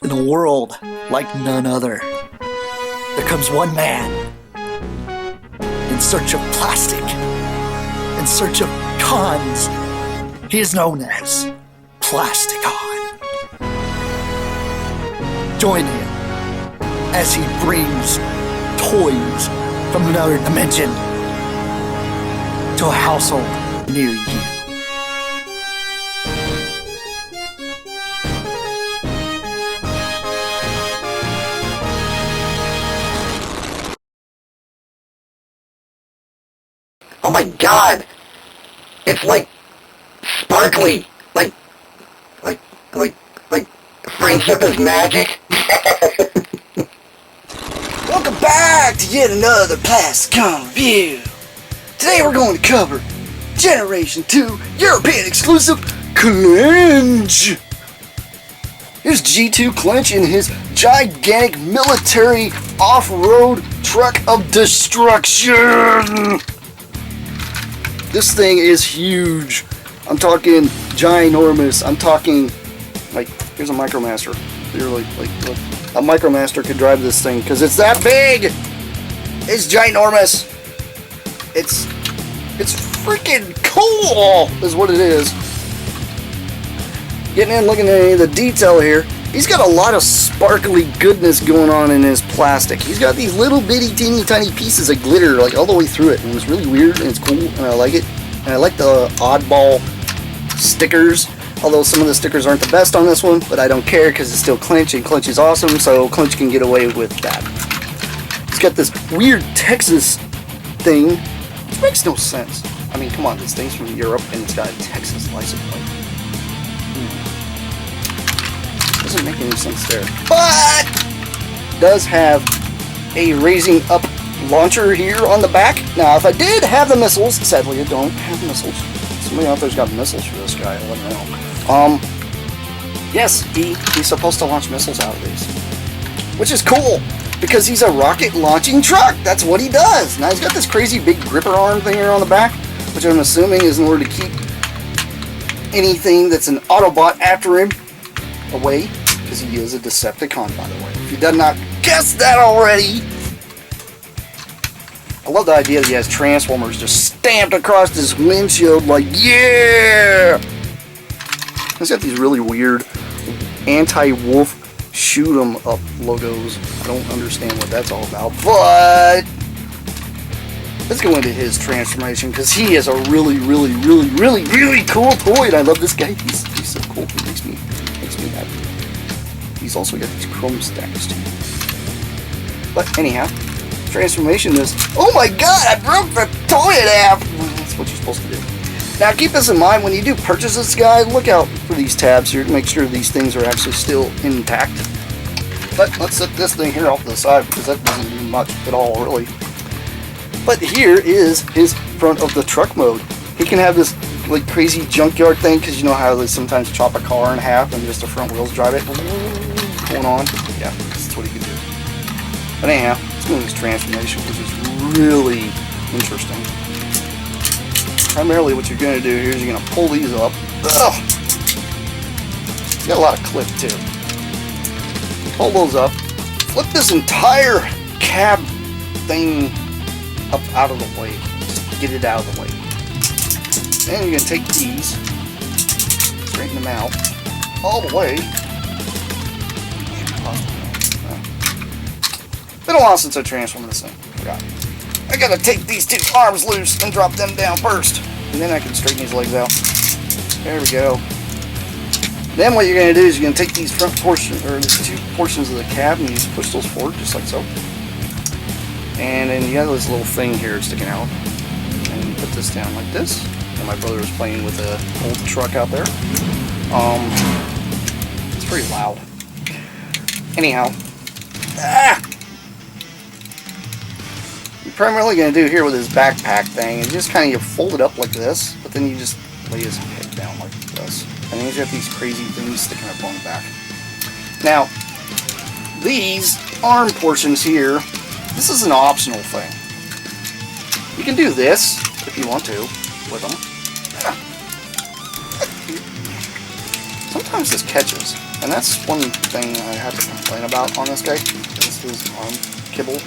In a world like none other, there comes one man in search of plastic, in search of cons. He is known as Plasticon. Join him as he brings toys from another dimension to a household near you. Oh my god! It's like sparkly, like friendship is magic. Welcome back to yet another Plasticon review. Today we're going to cover Generation 2 European exclusive Clench. Here's G2 Clench in his gigantic military off-road truck of destruction. This thing is huge. I'm talking ginormous. I'm talking, like, here's a Micromaster. Literally, like, look. A Micromaster could drive this thing because it's that big. It's ginormous. It's freaking cool is what it is. Getting in, looking at any of the detail here. He's got a lot of sparkly goodness going on in his plastic. He's got these little bitty teeny tiny pieces of glitter like all the way through it, and it's really weird and it's cool and I like it. And I like the oddball stickers, although some of the stickers aren't the best on this one, but I don't care because it's still Clench and Clench is awesome, so Clench can get away with that. He's got this weird Texas thing, which makes no sense. I mean, come on, this thing's from Europe and it's got a Texas license plate. Doesn't make any sense there. But does have a raising up launcher here on the back. Now, if I did have the missiles, sadly I don't have missiles. Somebody out there's got missiles for this guy. Let me know. Yes, he's supposed to launch missiles out of these, which is cool because he's a rocket launching truck. That's what he does. Now he's got this crazy big gripper arm thing here on the back, which I'm assuming is in order to keep anything that's an Autobot after him away, because he is a Decepticon, by the way. If you did not guess that already. I love the idea that he has Transformers just stamped across his windshield like, yeah! He's got these really weird anti-wolf shoot 'em up logos. I don't understand what that's all about, but let's go into his transformation because he is a really cool toy, and I love this guy. He's so cool. He makes me happy. He's also got these chrome stacks too. But anyhow, transformation is, oh my god, I broke the toy in half. That's what you're supposed to do. Now keep this in mind when you do purchase this guy. Look out for these tabs here to make sure these things are actually still intact. But let's set this thing here off to the side because that doesn't do much at all really. But here is his front of the truck mode. He can have this like crazy junkyard thing because you know how they sometimes chop a car in half and just the front wheels drive it going on. Yeah, that's what he can do. But anyhow, let's go into his transformation, which is really interesting. Primarily what you're going to do here is you're going to pull these up. Ugh. It's got a lot of clip too. Pull those up. Flip this entire cab thing up out of the way. Just get it out of the way. Then you're going to take these, straighten them out, all the way. Been a while since I transformed this thing. Forgot. I gotta take these two arms loose and drop them down first. And then I can straighten these legs out. There we go. Then what you're going to do is you're going to take these front portions, or these two portions of the cab, and you just push those forward, just like so. And then you got this little thing here sticking out. And you put this down like this. And my brother was playing with an old truck out there. It's pretty loud. Anyhow. You're primarily going to do here with his backpack thing is just kind of you fold it up like this, but then you just lay his head down like this. And then he's got these crazy things sticking up on the back. Now, these arm portions here, this is an optional thing. You can do this if you want to with them. Sometimes this catches. And that's one thing I have to complain about on this guy, is his arm kibble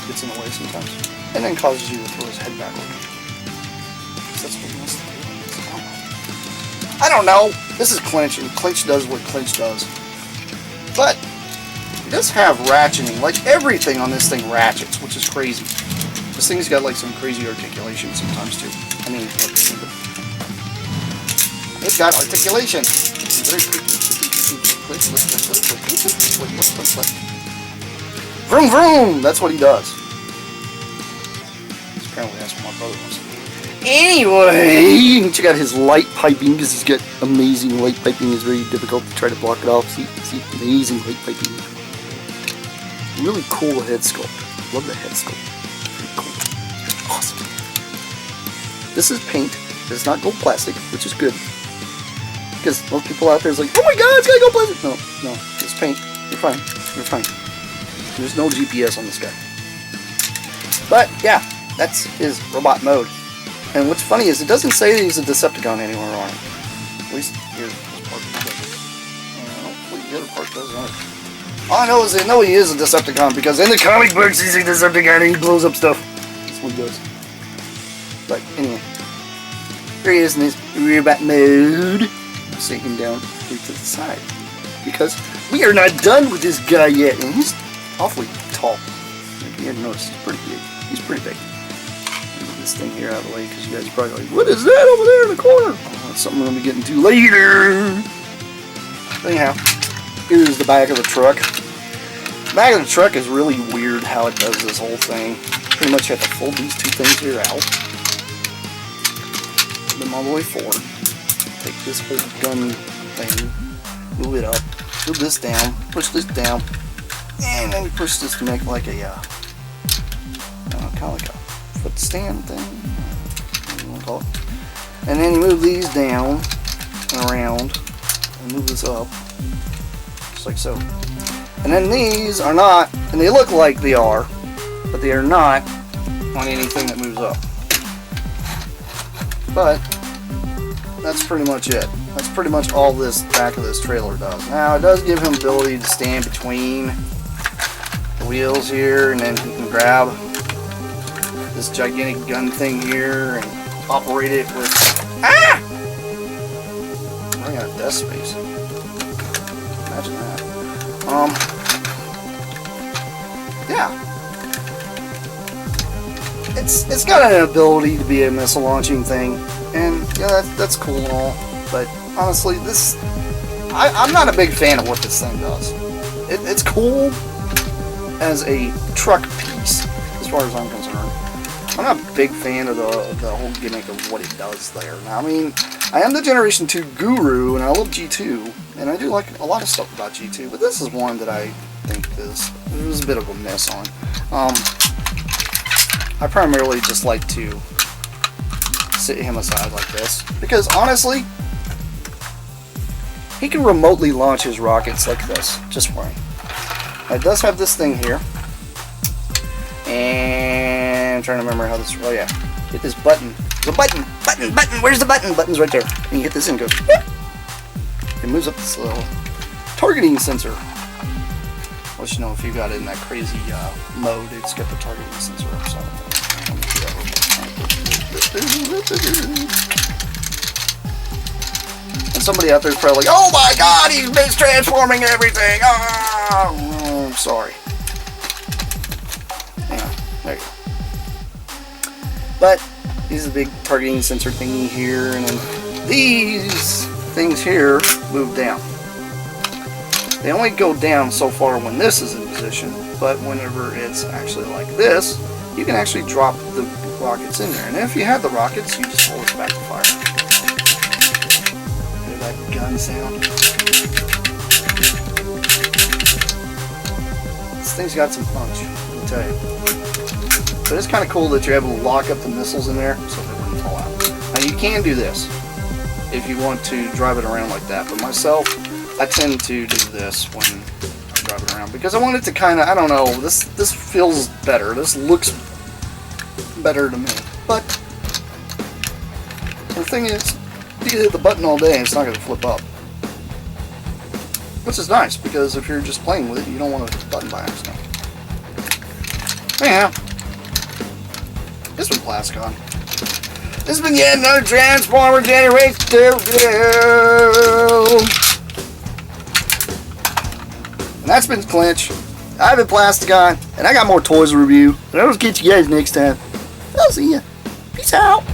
gets in the way sometimes. And then causes you to throw his head backward. That's what he wants to do. I don't know. This is Clench, and Clench does what Clench does. But it does have ratcheting. Like, everything on this thing ratchets, which is crazy. This thing's got like some crazy articulation sometimes too. I mean, it's got articulation. Vroom vroom! That's what he does. Apparently that's what my brother wants to do. Anyway, check out his light piping, because he's got amazing light piping. It's very difficult to try to block it off. See, amazing light piping. Really cool head sculpt. Love the head sculpt. Pretty cool. Awesome. This is paint. It's not gold plastic, which is good. Because most people out there is like, oh my god, it's got gold plastic. No, it's paint. You're fine. You're fine. There's no GPS on this guy. But, yeah, that's his robot mode. And what's funny is it doesn't say that he's a Decepticon anywhere on it. At least here, this part does. Hopefully the other part does on it. All I know is they know he is a Decepticon, because in the comic books he's a Decepticon and he blows up stuff. That's what he does. But anyway, here he is in his robot mode. Set him down here to the side, because we are not done with this guy yet, and he's awfully tall. If you hadn't noticed, he's pretty big. He's pretty big. Move this thing here out of the way, because you guys are probably like, what is that over there in the corner? Oh, that's something we're going to be getting to later. Anyhow, here's the back of the truck. The back of the truck is really weird how it does this whole thing. Pretty much have to fold these two things here out. Put them all the way forward. Take this whole gun thing, move it up, move this down, push this down, and then push this to make like a, kind of like a foot stand thing, what do you want to call it. And then you move these down and around, and move this up, just like so. And then these are not, and they look like they are, but they are not on anything that moves up. But that's pretty much it. That's pretty much all this back of this trailer does. Now, it does give him ability to stand between the wheels here, and then he can grab this gigantic gun thing here and operate it with... Ah! Running out of desk space. Imagine that. Yeah. It's got an ability to be a missile launching thing, and yeah, that's cool and all, but honestly, I'm not a big fan of what this thing does. It's cool as a truck piece, as far as I'm concerned. I'm not a big fan of the whole gimmick of what it does there. Now, I mean, I am the Generation 2 guru, and I love G2, and I do like a lot of stuff about G2, but this is one that I think was a bit of a miss on. I primarily just like to sit him aside like this, because honestly, he can remotely launch his rockets like this, just fine. It does have this thing here, and I'm trying to remember how this, oh yeah, hit this button. There's a button, where's the button? Button's right there. And you hit this and it goes, whoop. It moves up this little targeting sensor. Let you know if you got it in that crazy mode, it's got the targeting sensor up. So and somebody out there is probably like, oh my god, he's mistransforming everything. Oh, I'm sorry. Yeah, there you go. But he's a big targeting sensor thingy here, and then these things here move down. They only go down so far when this is in position, but whenever it's actually like this, you can actually drop the rockets in there. And if you have the rockets, you just hold it back to fire. Hear that gun sound? This thing's got some punch, let me tell you. But it's kind of cool that you're able to lock up the missiles in there so they wouldn't fall out. Now you can do this if you want to drive it around like that, but myself, I tend to do this when I drive it around because I want it to kind of, I don't know, this feels better. This looks better to me. But the thing is, you can hit the button all day and it's not going to flip up. Which is nice, because if you're just playing with it, you don't want to button by accident. Anyhow, this was Plasticon. This has been yet another Transformer Generation 2. And that's been Clench. I've been Plasticon, and I got more toys to review. And I'll catch you guys next time. I'll see ya. Peace out.